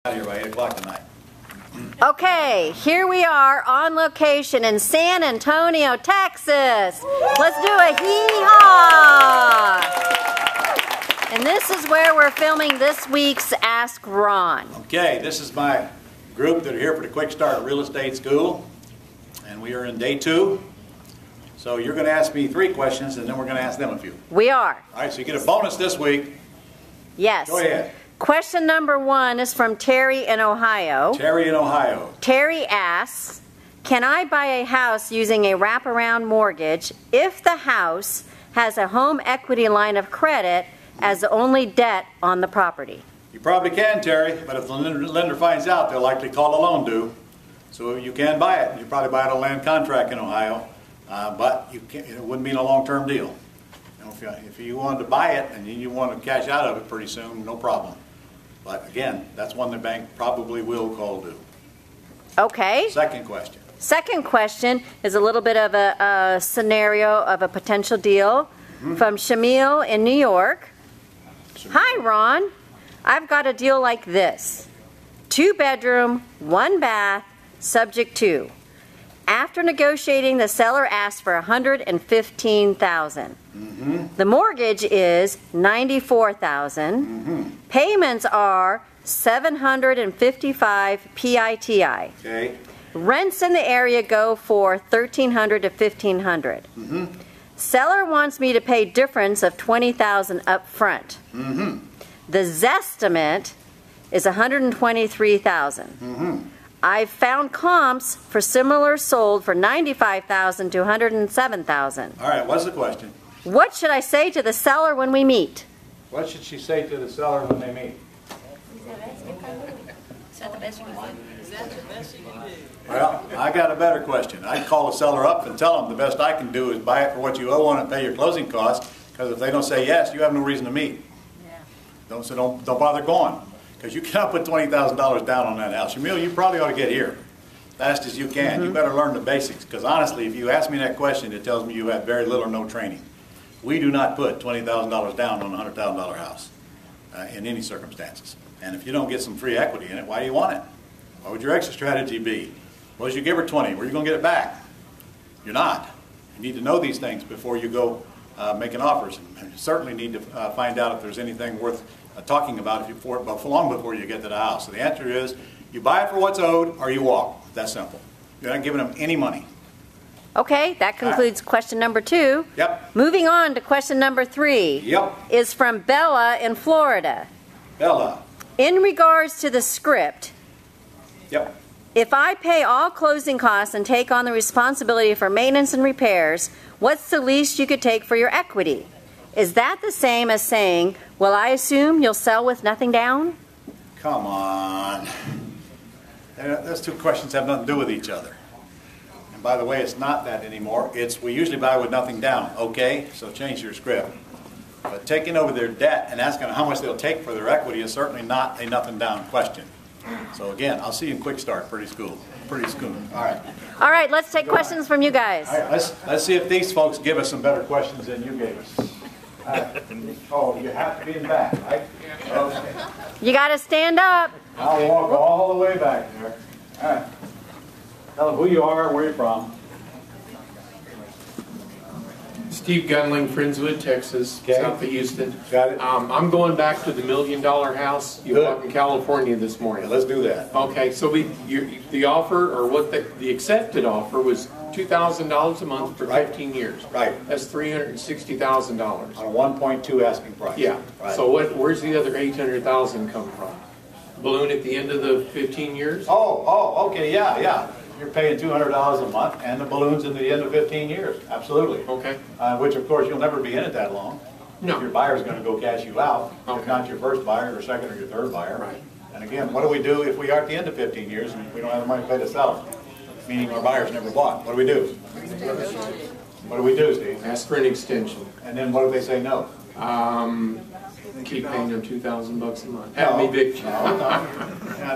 Out here by 8 o'clock tonight. Okay, here we are on location in San Antonio, Texas. Let's do a hee-haw! And this is where we're filming this week's Ask Ron. Okay, this is my group that are here for the Quick Start Real Estate School. And we are in day 2. So you're going to ask me 3 questions and then we're going to ask them a few. We are. All right, so you get a bonus this week. Yes. Go ahead. Question number 1 is from Terry in Ohio. Terry in Ohio. Terry asks, can I buy a house using a wraparound mortgage if the house has a home equity line of credit as the only debt on the property? You probably can, Terry, but if the lender finds out, they'll likely call the loan due. So you can buy it. You probably buy it on land contract in Ohio, but you can't, it wouldn't be a long-term deal. You know, if you wanted to buy it and you want to cash out of it pretty soon, no problem. But again, that's one the bank probably will call due. Okay. Second question. Second question is a little bit of a scenario of a potential deal from Shamil in New York. Hi, Ron. I've got a deal like this. 2 bedroom, 1 bath, subject to. After negotiating, the seller asked for $115,000. The mortgage is $94,000. Payments are $755 PITI. Okay. Rents in the area go for $1,300 to $1,500. Seller wants me to pay difference of $20,000 up front. The zestimate is $123,000. I've found comps for similar sold for $95,000 to $107,000. All right, what's the question? What should I say to the seller when we meet? What should she say to the seller when they meet? Is that the best you can do? Is that the best you can do? Well, I got a better question. I'd call the seller up and tell them the best I can do is buy it for what you owe on it and pay your closing costs, because if they don't say yes, you have no reason to meet. Yeah. Don't bother going, because you cannot put $20,000 down on that house. Shamil, you probably ought to get here fast as you can. You better learn the basics, because honestly, if you ask me that question, it tells me you have very little or no training. We do not put $20,000 down on a $100,000 house in any circumstances. And if you don't get some free equity in it, why do you want it? What would your exit strategy be? Well, you give her 20, where are you going to get it back? You're not. You need to know these things before you go making offers. And you certainly need to find out if there's anything worth talking about long before you get to the house. So the answer is, you buy it for what's owed or you walk. That's simple. You're not giving them any money. Okay, that concludes question number 2. Yep. Moving on to question number 3. Yep. Is from Bella in Florida. Bella. In regards to the script, Yep. if I pay all closing costs and take on the responsibility for maintenance and repairs, what's the least you could take for your equity? Is that the same as saying, well, I assume you'll sell with nothing down? Come on. Those 2 questions have nothing to do with each other. And by the way, it's not that anymore. It's we usually buy with nothing down. Okay, so change your script. But taking over their debt and asking how much they'll take for their equity is certainly not a nothing down question. So again, I'll see you in Quick Start pretty soon. All right. All right, let's take questions from you guys. All right, let's see if these folks give us some better questions than you gave us. Oh, you have to be in back, right? Okay. You got to stand up. I'll walk all the way back there. All right. Tell them who you are, where you're from. Steve Gunling, Friendswood, Texas, Okay. south of Houston. Got it. I'm going back to the $1 million house you Good. bought in California this Yeah, morning. let's do that. Okay, so the offer, or what the accepted offer was $2,000 a month for Right. 15 years. Right. That's $360,000. On a 1.2 asking price. Yeah. Right. So where's the other $800,000 come from? Balloon at the end of the 15 years? Oh, okay, yeah. You're paying $200 a month, and the balloon's in the end of 15 years. Absolutely. Okay. Which, of course, you'll never be in it that long. No. Your buyer's going to go cash you out. Okay. If not your first buyer, your second or your third buyer. Right. And again, what do we do if we are at the end of 15 years and we don't have the money to pay the seller? Meaning our buyer's never bought. What do we do? What do we do, Steve? Ask for an extension. And then what if they say no? Keep paying them $2,000 a month. Have me evict you. No,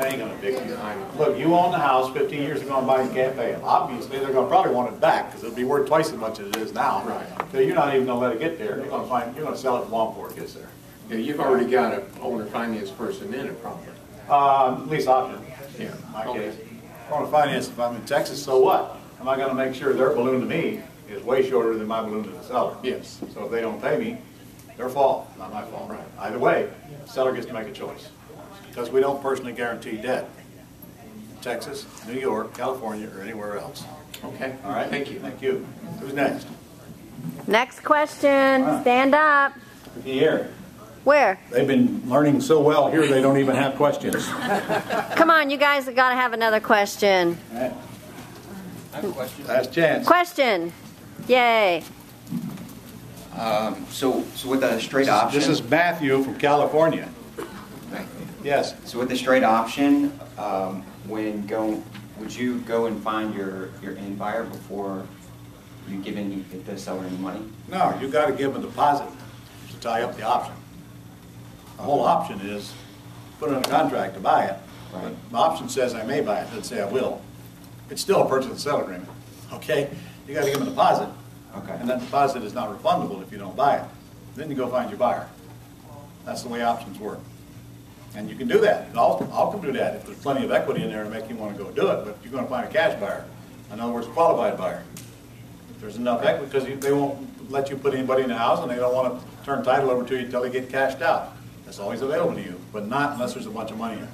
they ain't gonna evict you. I know. Look, you own the house 15 years ago and buy and can't pay it. Obviously, they're gonna probably want it back because it'll be worth twice as much as it is now. Right. So you're not even gonna let it get there. You're gonna sell it long before it gets there. Yeah, you've already got an owner finance person in it, probably. Lease option. Yeah. In my Okay. case. If I want to finance, if I'm in Texas, so what? Am I gonna make sure their balloon to me is way shorter than my balloon to the seller? Yes. So if they don't pay me, their fault, not my fault. Right. Either way, the seller gets to make a choice. Because we don't personally guarantee debt. Texas, New York, California, or anywhere else. Okay. All right? Thank you. Thank you. Who's next? Next question. Stand up. Here. Where? They've been learning so well here, they don't even have questions. Come on, you guys have got to have another question. All right. Last chance. Question. Yay. So with the straight option, This is Matthew from California. Yes. so with the straight option, when would you go and find your end buyer before you give the seller any money? No, you got to give them a deposit to tie up the option. The whole option is put it in a contract to buy it. Right. The option says I may buy it, doesn't say I will. It's still a purchase and sale agreement, okay? You got to give them a deposit. Okay. And that deposit is not refundable if you don't buy it. Then you go find your buyer. That's the way options work. And you can do that. And I'll come do that if there's plenty of equity in there to make you want to go do it, but you're going to find a cash buyer. In other words, a qualified buyer. If there's enough equity, because they won't let you put anybody in the house and they don't want to turn title over to you until they get cashed out. That's always available to you, but not unless there's a bunch of money in it,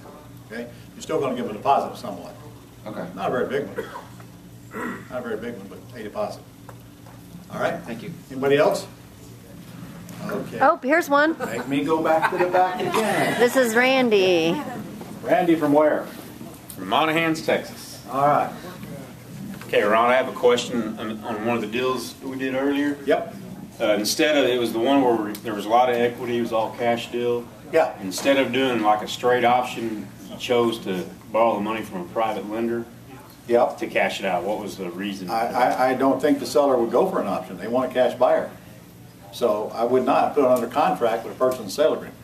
okay? You're still going to give a deposit somewhat. Okay. Not a very big one. Not a very big one, but a deposit. All right? Thank you. Anybody else? Okay. Oh, here's one. Make me go back to the back again. This is Randy. Randy from where? From Monahans, Texas. All right. Okay, Ron, I have a question on one of the deals we did earlier. Yep. Instead of, it was the one where there was a lot of equity, it was all cash deal. Yeah. Instead of doing like a straight option, you chose to borrow the money from a private lender Yep. to cash it out. What was the reason? I don't think the seller would go for an option. They want a cash buyer. So I would not put it under contract with a purchase and sale agreement,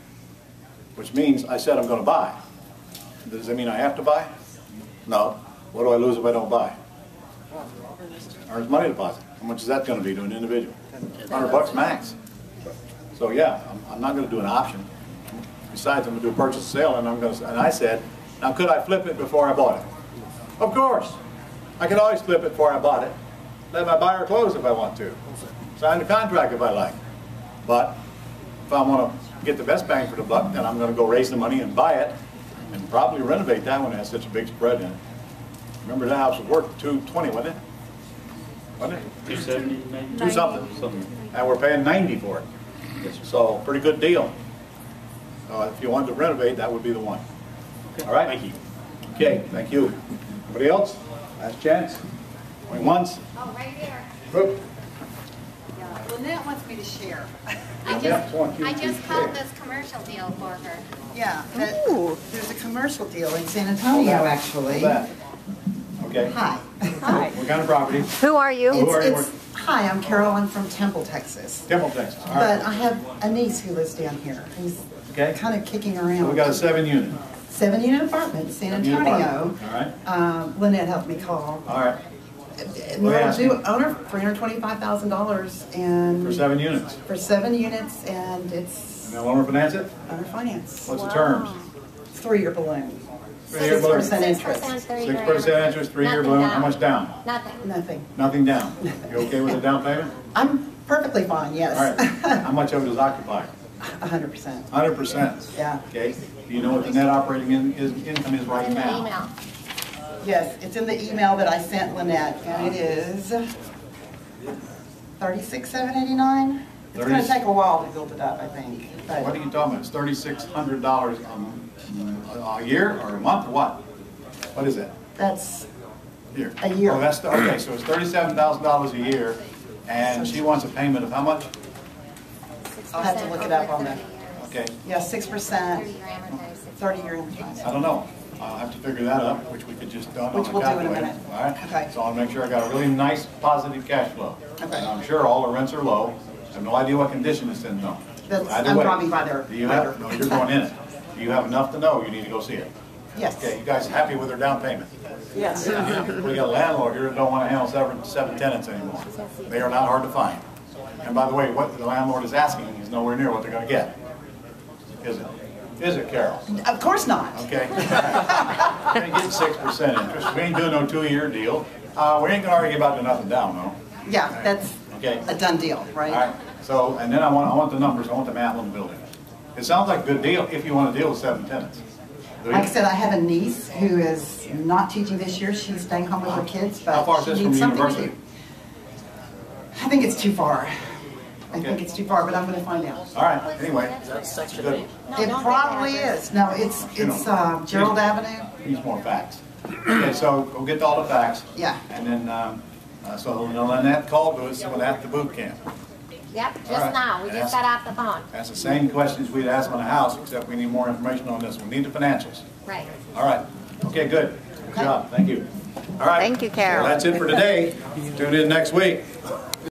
which means I said I'm going to buy. Does that mean I have to buy? No. What do I lose if I don't buy? Earns money deposit. How much is that going to be to an individual? $100 max. So yeah, I'm not going to do an option. Besides, I'm going to do a purchase and sale, and I said, now could I flip it before I bought it? Of course. I could always flip it before I bought it. Let my buyer close if I want to. Sign the contract if I like. But if I want to get the best bang for the buck, then I'm going to go raise the money and buy it and probably renovate that one. It has such a big spread in it. Remember that house was worth $220, wasn't it? Wasn't it? 270 maybe? Two something. Something. And we're paying $90 for it. So pretty good deal. If you wanted to renovate, that would be the one. All right? Thank you. Okay, thank you. Anybody else? Last chance. Going once. Oh, right here. Whoop. Lynette wants me to share. Yeah, want you I to just share. called this commercial deal for her. Yeah, there's a commercial deal in San Antonio, actually. That. Okay. Hi. What kind of property? Who are you? Who are you? Hi, I'm Carol. I'm from Temple, Texas. Temple, Texas. All But right. I have a niece who lives down here who's Okay. kind of kicking So around. we got a 7-unit. 7-unit apartment, San 7-unit Antonio. apartment. All right. Lynette helped me call. All right. And What we're asked due you? owner $325,000 and For 7 units. for 7 units, and it's And they'll owner finance it? under finance. What's the terms? 3-year balloon. 3-year balloon. 6% interest. 6% interest, 3-year balloon. How much down? Nothing. Nothing. Nothing down. You okay with the down payment? I'm perfectly fine, yes. All right. How much of it is occupied? 100%. 100%. Yeah. Okay. Do you know what the net operating income is right In the now? email. Yes, it's in the email that I sent Lynette, and it is $36,789. It's going to take a while to build it up, I think. What are But you talking about? It's $3,600 a year or a month or what? What is it? that's Year. A year. Oh, that's, okay, so it's $37,000 a year, and she wants a payment of how much? I'll have to look it up on the, Okay, yeah, 6%, 30-year amortized. 30-year amortized. I don't know. I'll have to figure that up, which we could just do on Which the we'll do in a calculator. minute. All right? Okay. So I'll make sure I got a really nice, positive cash flow. Okay. And I'm sure all the rents are low. I have no idea what condition it's in, though. That's- Either I'm way, driving by there Do you have, later. no, you're going in it. Do you have enough to know you need to go see it? Yes. Okay, you guys happy with their down payment? Yes. We got a landlord here that don't want to handle seven tenants anymore. They are not hard to find. And by the way, what the landlord is asking is nowhere near what they're going to get, is it? Is it, Carol? Of course not. Okay. We're gonna get 6% interest. We ain't doing no 2-year deal. We ain't gonna argue about the nothing down, though. Yeah, that's Okay. a done deal, All right? right. So, and then I want the numbers. I want the math on the building. It sounds like a good deal if you want to deal with 7 tenants. Do you? Like I said, I have a niece who is not teaching this year. She's staying home with her kids, but How far is she this from needs the something to university? do. I think it's too far. I Okay. think it's too far, but I'm going to find out. All right. Anyway, that's good. It probably is. No, it's Gerald Avenue. Needs more facts. Okay, so we'll get all the facts. Yeah. And then, so Lynette called us at the boot camp. Yep, All just right. now. We just got off the phone. That's the same questions we'd ask on the house, except we need more information on this. We need the financials. Right. All right. Okay, good. Good job. Thank you. All right. Thank you, Carol. So that's it for today. Tune in next week.